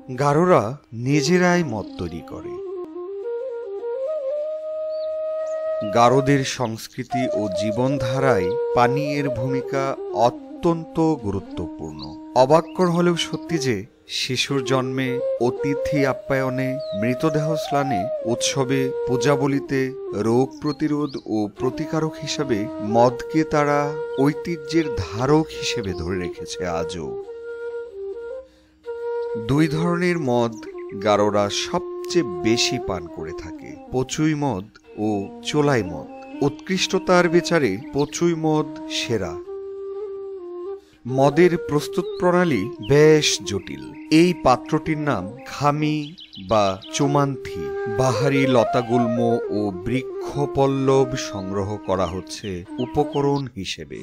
গারোরা নিজেরাই মদ তৈরি করে। গারোদের সংস্কৃতি ও জীবনধারায় পানীয়ের ভূমিকা অত্যন্ত গুরুত্বপূর্ণ। অবাক্যর হলেও সত্যি যে শিশুর জন্মে, অতিথি আপ্যায়নে, মৃতদেহ স্নানে, উৎসবে, পূজাবলিতে রোগ প্রতিরোধ ও প্রতিকারক হিসাবে মদকে তারা ঐতিহ্যের ধারক হিসেবে ধরে রেখেছে আজও। দুই ধরনের মদ গারোরা সবচেয়ে বেশি পান করে থাকে, পচুই মদ ও চোলাই মদ। উৎকৃষ্টতার বিচারে পচুই মদ সেরা। মদের প্রস্তুত প্রণালী বেশ জটিল। এই পাত্রটির নাম খামি বা চুমান্থি। বাহারি লতাগুল্ম ও বৃক্ষপল্লব সংগ্রহ করা হচ্ছে উপকরণ হিসেবে।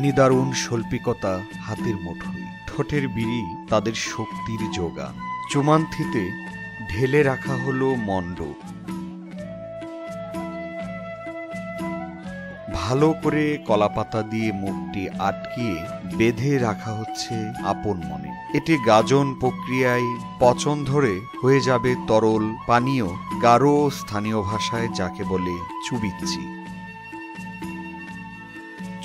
নিদারুণ শৈল্পিকতা হাতের মুঠোয়, ঠোঁটের বিড়ি তাদের শক্তির যোগান। চুমান্থিতে ঢেলে রাখা হলো মণ্ড। ভালো করে কলাপাতা দিয়ে মুখটি আটকিয়ে বেঁধে রাখা হচ্ছে আপন মনে। এটি গাজন প্রক্রিয়ায় পচন ধরে হয়ে যাবে তরল পানীয়, গারো স্থানীয় ভাষায় যাকে বলে চুবিচ্চি।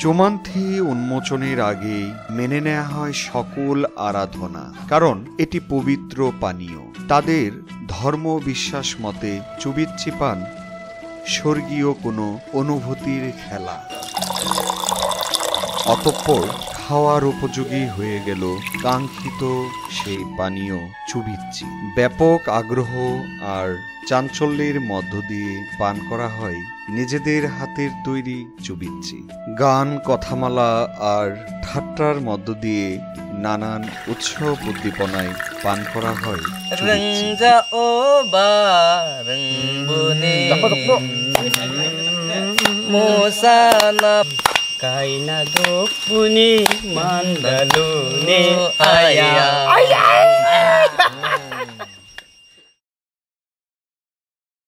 চুমান্থি উন্মোচনের আগেই মেনে নেওয়া হয় সকল আরাধনা, কারণ এটি পবিত্র পানীয়। তাদের ধর্ম বিশ্বাস মতে চুবিচ্চি পান স্বর্গীয় কোনো অনুভূতির খেলা। অতঃপর খাওয়ার উপযোগী হয়ে গেল কাঙ্ক্ষিত সেই পানীয় চুবিচ্চি। ব্যাপক আগ্রহ আর চাঞ্চল্যের মধ্য দিয়ে পান করা হয় নিজেদের হাতের তৈরি চুবিচ্চি। গান, কথামালা আর ঠাট্টার মধ্য দিয়ে নানান উৎসব উদ্দীপনায় পান করা হয় Kaina do puni mandalune aya